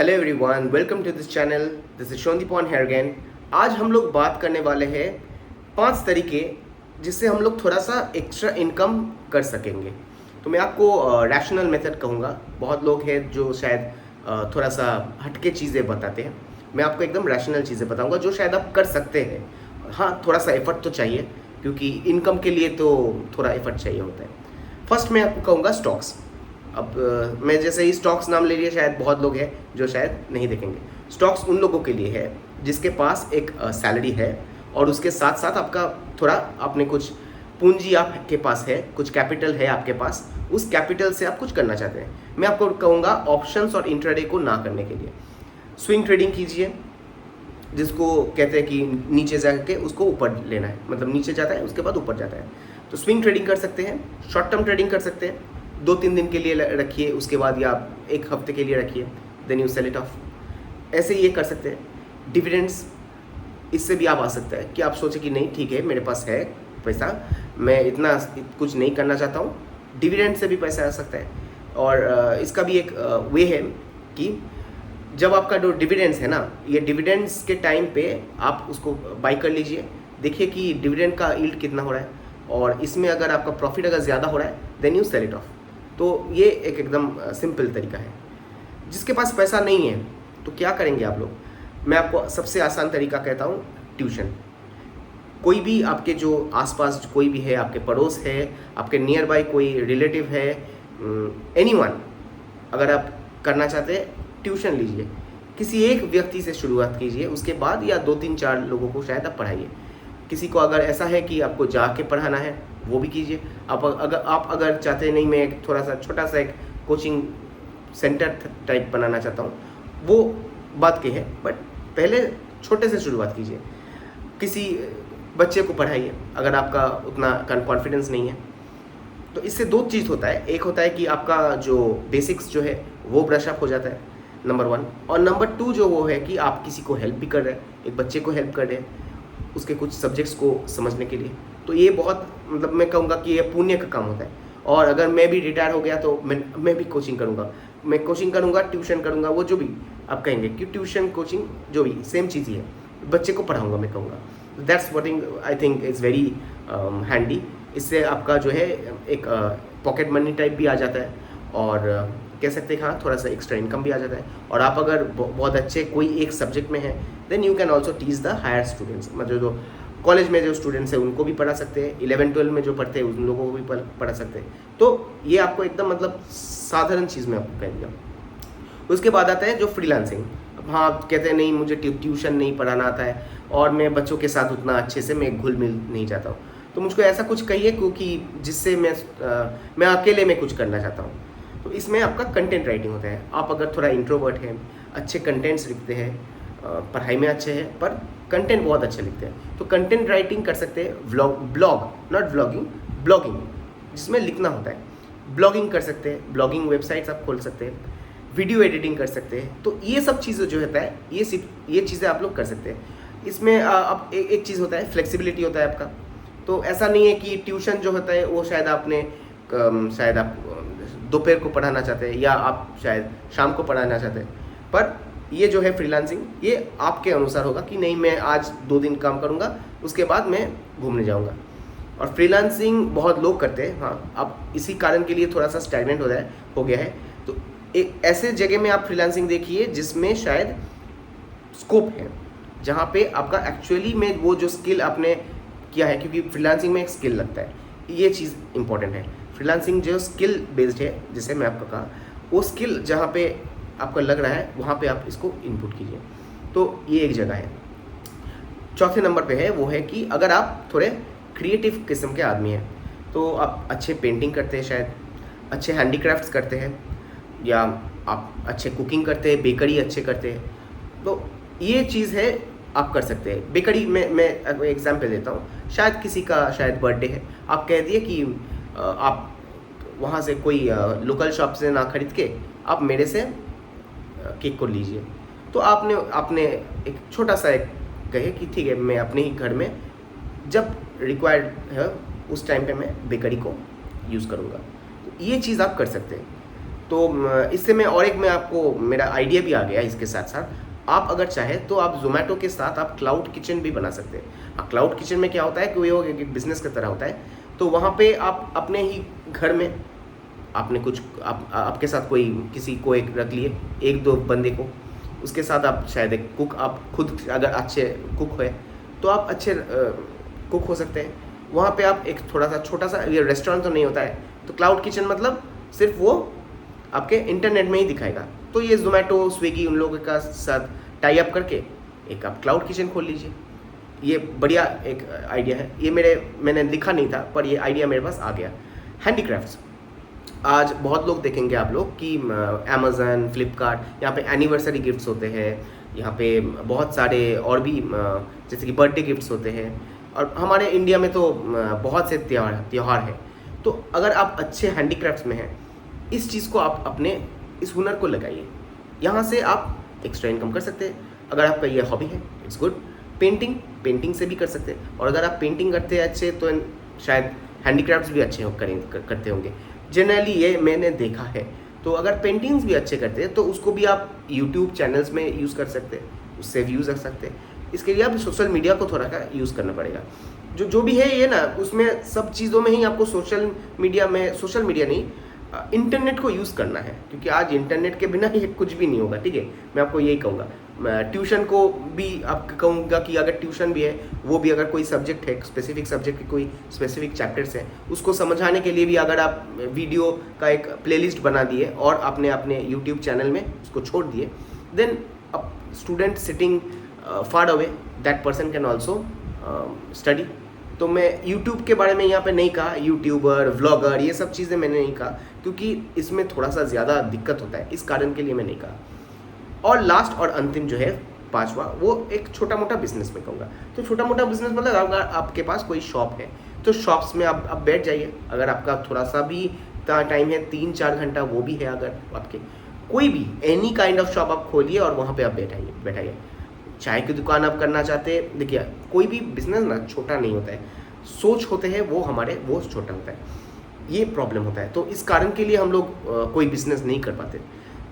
Hello everyone, welcome to this channel. This is Sandipan हेरगेन। आज हम लोग बात करने वाले हैं 5 तरीके जिससे हम लोग थोड़ा सा एक्स्ट्रा इनकम कर सकेंगे। तो मैं आपको रैशनल मेथड कहूँगा। बहुत लोग हैं जो शायद थोड़ा सा हटके चीज़ें बताते हैं। मैं आपको एकदम रैशनल चीज़ें बताऊँगा जो शायद आप कर सकते हैं। हाँ, थोड़ा सा एफर्ट तो चाहिए क्योंकि इनकम के लिए तो थोड़ा एफर्ट चाहिए होता है। फर्स्ट मैं आपको कहूँगा स्टॉक्स। अब मैं जैसे ही स्टॉक्स नाम ले लिए, शायद बहुत लोग हैं जो शायद नहीं देखेंगे। स्टॉक्स उन लोगों के लिए है जिसके पास एक सैलरी है और उसके साथ साथ आपका थोड़ा आपने कुछ पूंजी आपके पास है, कुछ कैपिटल है आपके पास, उस कैपिटल से आप कुछ करना चाहते हैं। मैं आपको कहूँगा ऑप्शंस और इंट्राडे को ना करने के लिए स्विंग ट्रेडिंग कीजिए, जिसको कहते हैं कि नीचे जाके उसको ऊपर लेना है, मतलब नीचे जाता है उसके बाद ऊपर जाता है। तो स्विंग ट्रेडिंग कर सकते हैं, शॉर्ट टर्म ट्रेडिंग कर सकते हैं, 2-3 दिन के लिए रखिए, उसके बाद या 1 हफ्ते के लिए रखिए, then you sell it off. ऐसे ये कर सकते हैं। डिविडेंड्स, इससे भी आप आ सकता है कि आप सोचें कि नहीं ठीक है मेरे पास है पैसा, मैं इतना कुछ नहीं करना चाहता हूँ, डिविडेंड से भी पैसा आ सकता है। और इसका भी एक वे है कि जब आपका जो डिविडेंड्स है ना, ये डिविडेंड्स के टाइम पे आप उसको बाई कर लीजिए, देखिए कि डिविडेंड का यील्ड कितना हो रहा है, और इसमें अगर आपका प्रॉफिट अगर ज़्यादा हो रहा है then you sell it off. तो ये एक एकदम सिंपल तरीका है। जिसके पास पैसा नहीं है तो क्या करेंगे आप लोग? मैं आपको सबसे आसान तरीका कहता हूँ, ट्यूशन। कोई भी आपके जो आसपास कोई भी है, आपके पड़ोस है, आपके नियर बाय कोई रिलेटिव है, एनीवन, अगर आप करना चाहते हैं ट्यूशन लीजिए। किसी एक व्यक्ति से शुरुआत कीजिए, उसके बाद या 2-3-4 लोगों को शायद आप पढ़ाइए। किसी को अगर ऐसा है कि आपको जाके पढ़ाना है वो भी कीजिए। आप अगर चाहते हैं नहीं मैं एक थोड़ा सा छोटा सा एक कोचिंग सेंटर टाइप बनाना चाहता हूँ, वो बात की है, बट पहले छोटे से शुरुआत कीजिए। किसी बच्चे को पढ़ाइए अगर आपका उतना कॉन्फिडेंस नहीं है। तो इससे 2 चीज़ होता है, एक होता है कि आपका जो बेसिक्स जो है वो ब्रश अप हो जाता है, नंबर 1, और नंबर 2 जो वो है कि आप किसी को हेल्प भी कर रहे हैं, एक बच्चे को हेल्प कर रहे हैं उसके कुछ सब्जेक्ट्स को समझने के लिए। तो ये बहुत, मतलब मैं कहूँगा कि ये पुण्य का काम होता है। और अगर मैं भी रिटायर हो गया तो मैं भी कोचिंग करूँगा, मैं कोचिंग करूँगा, ट्यूशन करूँगा, वो जो भी आप कहेंगे कि ट्यूशन कोचिंग जो भी सेम चीज़ ही है, बच्चे को पढ़ाऊँगा मैं कहूँगा। That's what I think is very handy. इससे आपका जो है एक पॉकेट मनी टाइप भी आ जाता है, और कह सकते हैं हाँ थोड़ा सा एक्स्ट्रा इनकम भी आ जाता है। और आप अगर बहुत अच्छे कोई एक सब्जेक्ट में हैं then you can also teach the higher students, मतलब जो कॉलेज में जो स्टूडेंट्स हैं उनको भी पढ़ा सकते हैं, 11-12 में जो पढ़ते हैं उन लोगों को भी पढ़ा सकते हैं। तो ये आपको एकदम मतलब साधारण चीज़ में आपको कह दिया। उसके बाद आता है जो फ्रीलांसिंग। हाँ, आप कहते हैं नहीं मुझे ट्यूशन नहीं पढ़ाना आता है और मैं बच्चों के साथ उतना अच्छे से मैं घुल मिल नहीं जाता हूँ, तो मुझको ऐसा कुछ कहिए क्योंकि जिससे मैं अकेले में कुछ करना चाहता हूँ। तो इसमें आपका कंटेंट राइटिंग होता है। आप अगर थोड़ा इंट्रोवर्ट हैं, अच्छे कंटेंट्स लिखते हैं, पढ़ाई में अच्छे हैं पर कंटेंट बहुत अच्छे लिखते हैं, तो कंटेंट राइटिंग कर सकते हैं। ब्लॉग नॉट व्लॉगिंग, ब्लॉगिंग जिसमें लिखना होता है, ब्लॉगिंग कर सकते हैं। ब्लॉगिंग वेबसाइट्स आप खोल सकते हैं, वीडियो एडिटिंग कर सकते हैं। तो ये सब चीज़ें जो होता है ये चीज़ें आप लोग कर सकते हैं। इसमें अब एक चीज़ होता है, फ्लेक्सिबिलिटी होता है आपका। तो ऐसा नहीं है कि ट्यूशन जो होता है वो शायद आप दोपहर को पढ़ाना चाहते हैं या आप शायद शाम को पढ़ाना चाहते हैं, पर ये जो है फ्रीलांसिंग ये आपके अनुसार होगा कि नहीं मैं आज 2 दिन काम करूँगा उसके बाद मैं घूमने जाऊँगा। और फ्रीलांसिंग बहुत लोग करते हैं, हाँ, अब इसी कारण के लिए थोड़ा सा स्टैग्नेंट हो गया है। तो एक ऐसे जगह में आप फ्रीलांसिंग देखिए जिसमें शायद स्कोप है, जहाँ पे आपका एक्चुअली में वो जो स्किल आपने किया है, क्योंकि फ्रीलांसिंग में एक स्किल लगता है, ये चीज़ इंपॉर्टेंट है। फ्रीलांसिंग जो स्किल बेस्ड है, जैसे मैं आपको कहा, वो स्किल जहाँ पे आपको लग रहा है वहाँ पे आप इसको इनपुट कीजिए। तो ये एक जगह है। चौथे नंबर पे है वो है कि अगर आप थोड़े क्रिएटिव किस्म के आदमी हैं, तो आप अच्छे पेंटिंग करते हैं, शायद अच्छे हैंडीक्राफ्ट्स करते हैं, या आप अच्छे कुकिंग करते हैं, बेकरी अच्छे करते हैं, तो ये चीज़ है आप कर सकते हैं। बेकरी में मैं एग्जाम्पल देता हूँ, शायद किसी का शायद बर्थडे है, आप कह दिए कि आप वहाँ से कोई लोकल शॉप से ना खरीद के आप मेरे से केक को लीजिए। तो आपने एक छोटा सा एक कहे कि ठीक है मैं अपने ही घर में जब रिक्वायर्ड है उस टाइम पे मैं बेकरी को यूज़ करूँगा। तो ये चीज़ आप कर सकते हैं। तो इससे मैं आपको मेरा आइडिया भी आ गया इसके साथ साथ। आप अगर चाहे तो आप ज़ोमैटो के साथ आप क्लाउड किचन भी बना सकते हैं। हाँ, क्लाउड किचन में क्या होता है कि वो एक बिज़नेस की तरह होता है। तो वहाँ पे आप अपने ही घर में आपने कुछ आपके साथ किसी को एक रख लिए, 1-2 बंदे को, उसके साथ आप शायद एक कुक, आप खुद अगर अच्छे कुक है तो आप अच्छे कुक हो सकते हैं। वहाँ पे आप एक थोड़ा सा छोटा सा, ये रेस्टोरेंट तो नहीं होता है, तो क्लाउड किचन मतलब सिर्फ वो आपके इंटरनेट में ही दिखाएगा। तो ये ज़ोमैटो, स्विगी उन लोगों का साथ टाई अप करके एक आप क्लाउड किचन खोल लीजिए। ये बढ़िया एक आइडिया है। ये मैंने लिखा नहीं था, पर ये आइडिया मेरे पास आ गया। हैंडीक्राफ्ट्स, आज बहुत लोग देखेंगे आप लोग कि अमेज़न, फ्लिपकार्ट, यहाँ पे एनिवर्सरी गिफ्ट्स होते हैं, यहाँ पे बहुत सारे और भी जैसे कि बर्थडे गिफ्ट्स होते हैं, और हमारे इंडिया में तो बहुत से त्यौहार है। तो अगर आप अच्छे हैंडीक्राफ्ट्स में हैं, इस चीज़ को आप अपने इस हुनर को लगाइए। यहाँ से आप एक्स्ट्रा इनकम कर सकते हैं। अगर आपका ये हॉबी है, इट्स गुड। पेंटिंग से भी कर सकते हैं, और अगर आप पेंटिंग करते हैं अच्छे तो शायद हैंडीक्राफ्ट्स भी अच्छे करते होंगे। जनरली ये मैंने देखा है। तो अगर पेंटिंग्स भी अच्छे करते हैं तो उसको भी आप यूट्यूब चैनल्स में यूज़ कर सकते हैं, उससे व्यूज़ रख सकते हैं। इसके लिए आप सोशल मीडिया को थोड़ा सा यूज़ करना पड़ेगा। जो भी है ये ना, उसमें सब चीज़ों में ही आपको सोशल मीडिया नहीं, इंटरनेट को यूज़ करना है, क्योंकि आज इंटरनेट के बिना ये कुछ भी नहीं होगा। ठीक है, मैं आपको यही कहूँगा। ट्यूशन को भी आप कहूँगा कि अगर ट्यूशन भी है, वो भी अगर कोई सब्जेक्ट है, स्पेसिफिक सब्जेक्ट के कोई स्पेसिफिक चैप्टर्स हैं, उसको समझाने के लिए भी अगर आप वीडियो का एक प्लेलिस्ट बना दिए और आपने अपने यूट्यूब चैनल में उसको छोड़ दिए, then a student sitting far away, that person can also study. तो मैं यूट्यूब के बारे में यहाँ पे नहीं कहा, यूट्यूबर, व्लॉगर, ये सब चीज़ें मैंने नहीं कहा, क्योंकि इसमें थोड़ा सा ज़्यादा दिक्कत होता है, इस कारण के लिए मैं नहीं कहा। और लास्ट और अंतिम जो है, 5वां, वो एक छोटा मोटा बिजनेस में कहूँगा। तो छोटा मोटा बिजनेस मतलब अगर आपके पास कोई शॉप है, तो शॉप्स में आप बैठ जाइए। अगर आपका थोड़ा सा भी टाइम है, 3-4 घंटा वो भी है, अगर आपके कोई भी एनी काइंड ऑफ शॉप आप खोलिए और वहाँ पे आप बैठाइए। चाय की दुकान आप करना चाहते हैं, देखिए कोई भी बिजनेस ना छोटा नहीं होता है, सोच होते हैं वो छोटा होता है, ये प्रॉब्लम होता है। तो इस कारण के लिए हम लोग कोई बिजनेस नहीं कर पाते।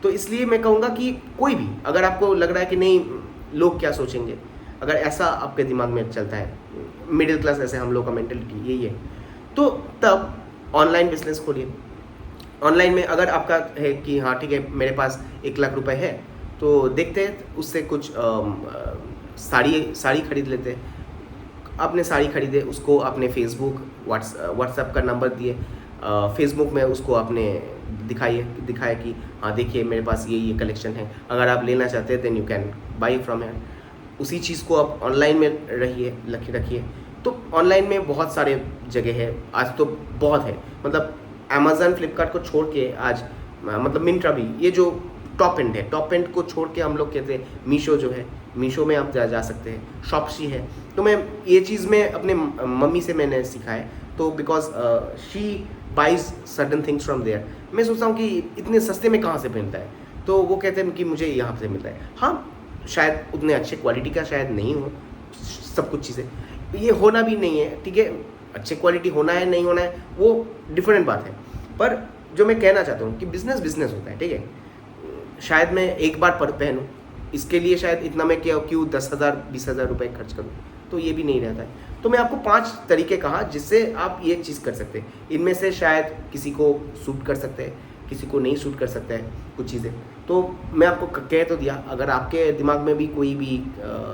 तो इसलिए मैं कहूँगा कि कोई भी, अगर आपको लग रहा है कि नहीं लोग क्या सोचेंगे, अगर ऐसा आपके दिमाग में चलता है, मिडिल क्लास ऐसे हम लोग का मेंटलिटी यही है, तो तब ऑनलाइन बिजनेस खोलिए। ऑनलाइन में अगर आपका है कि हाँ ठीक है, मेरे पास 1 लाख रुपए है, तो देखते हैं उससे कुछ साड़ी खरीद लेते हैं। आपने साड़ी खरीदे, उसको आपने फेसबुक, व्हाट्सएप का नंबर दिए, फेसबुक में उसको आपने दिखाया कि हाँ देखिए मेरे पास ये कलेक्शन है, अगर आप लेना चाहते हैं then you can buy from here. उसी चीज़ को आप ऑनलाइन में रखिए। तो ऑनलाइन में बहुत सारे जगह है, आज तो बहुत है, मतलब अमेज़न, फ्लिपकार्ट को छोड़ के आज मतलब मिंत्रा भी, ये जो टॉप एंड को छोड़ के हम लोग कहते हैं मीशो जो है, मीशो में आप जा सकते हैं, शॉप्सी है। तो मैं ये चीज़ में अपने मम्मी से मैंने सीखा है, तो because she buys certain things from there. मैं सोचता हूँ कि इतने सस्ते में कहाँ से मिलता है, तो वो कहते हैं कि मुझे यहाँ से मिलता है। हाँ, शायद उतने अच्छे क्वालिटी का शायद नहीं हो सब कुछ चीज़ें, ये होना भी नहीं है, ठीक है, अच्छे क्वालिटी होना है नहीं होना है वो डिफरेंट बात है। पर जो मैं कहना चाहता हूँ कि बिजनेस होता है, ठीक है। शायद मैं एक बार पहनूँ, इसके लिए शायद इतना मैं क्यों 10,000-20,000 रुपये खर्च करूँ, तो ये भी नहीं रहता है। तो मैं आपको 5 तरीके कहा जिससे आप ये चीज़ कर सकते हैं। इनमें से शायद किसी को सूट कर सकते हैं, किसी को नहीं सूट कर सकता है कुछ चीज़ें। तो मैं आपको कह तो दिया, अगर आपके दिमाग में भी कोई भी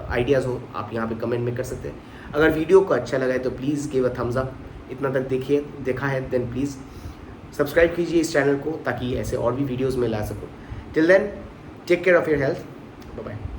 आइडियाज़ हो, आप यहाँ पे कमेंट में कर सकते हैं। अगर वीडियो को अच्छा लगा है तो please give a thumbs up. इतना तक देखा है देन प्लीज़ सब्सक्राइब कीजिए इस चैनल को, ताकि ऐसे और भी वीडियोज़ में ला सकूँ। Till then, take care of your health, bye bye.